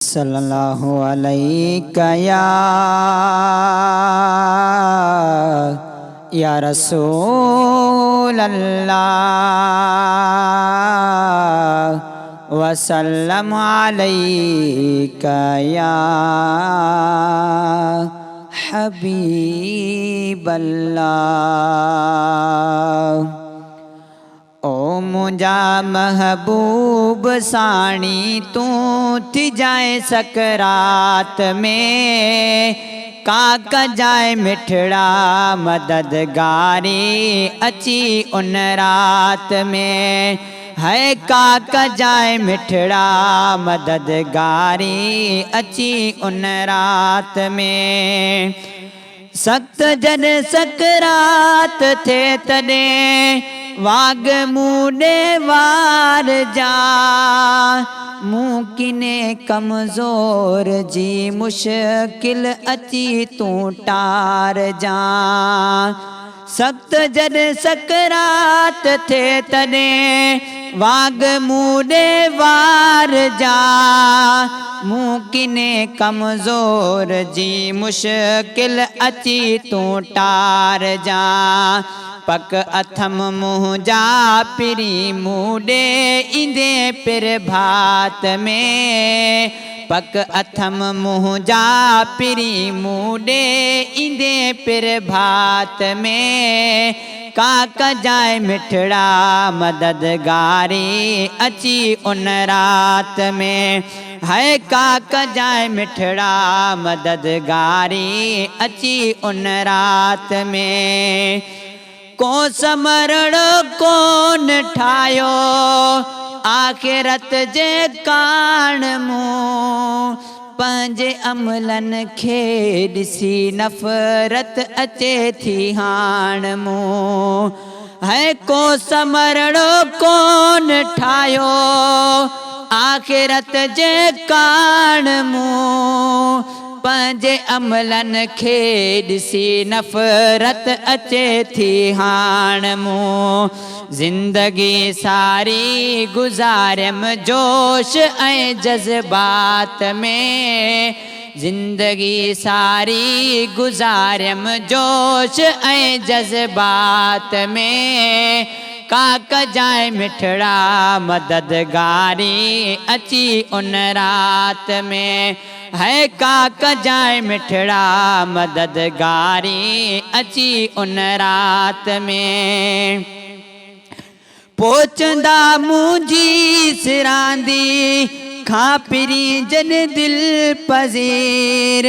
सल्लल्लाहु अलैका या रसूल अल्लाह वसल्लम अलैका या हबीब अल्लाह। ओ मुंजा महबूब साणी तू थी जाए सकरात में, काका जाए मिठड़ा मददगारी अची उन रात में है। काका जाए मिठड़ा मददगारी अची उन रात में। सख्त जन सकरात थे तने वाग मूडे वार जा, मुमकिने कमज़ोर जी मुश्किल अची तू टार जा। सख्त जन सकरात थे तने वाग मूडे वार जा, मुमकिने कमज़ोर जी मुश्किल अची तू टार जा। पक अथम मुंजा पिरी मूडे इंदे पिर भात में, पक अथम मुंजा पिरी मूडे इंदे पिर भात में। काका जाए मिठड़ा मददगारी अची उन रात में है। काका जाए मिठड़ा मददगारी अची उन रात में। को समरण कोन ठायो आखिरत जे कान मूं, पंहिंजे अमलन खे ॾिसी नफ़रत अचे थी हाण मूं है। को समरण कोन ठायो आखिरत जे कान मूं, पंहिंजे अमलन खे ॾिसी नफ़रत अचे थी हाण मूं। ज़िंदगी सारी गुज़ारियम जोश ऐं जज़्बात में, ज़िंदगी सारी गुज़ारियम जोश ऐं जज़्बात में। काका जाए मिठड़ा मददगारी अची उन रात में है। काका जाए मिठड़ा मददगारी अची उन रात में। पोचंदा मुंजी सिरांदी खापिरी जन दिल पज़ीर,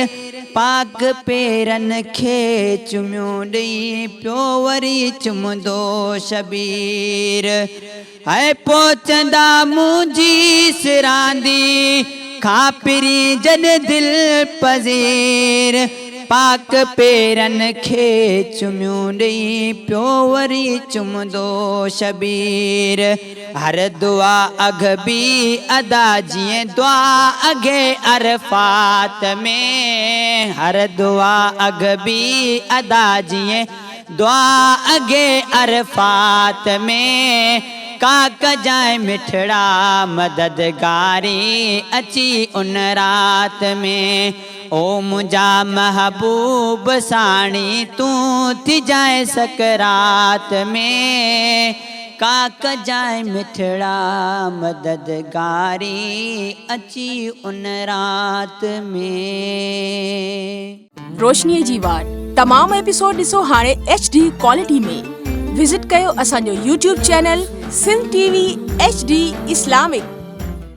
पाक पेरन खे चुमियो ॾेई पियो वरी चुमंदो शबीर है। पोचंदा मुंजी सिरांदी खापिरी जन दिल पज़ीर, पाक पेरन खे चुमियो ॾेई पियो वरी चुमंदो शबीर। हर दुआ अघ बि अदा जीअं दुआ अघे अरफात में, हर दुआ अघ बि अदा जीअं दुआ अघे अरफात में। काका जाए मिठड़ा मददगारी अची उन रात में। ओ मुंजा महबूब साणी तू थी जाए सकरात में, काका जाए मिठड़ा मददगारी अची उन रात में। रोशनीअ जी वाट तमाम एपिसोड ॾिसो हाणे HD क्वालिटी में। विज़िट कयो असांजो YouTube channel Sindh TV HD Islamic.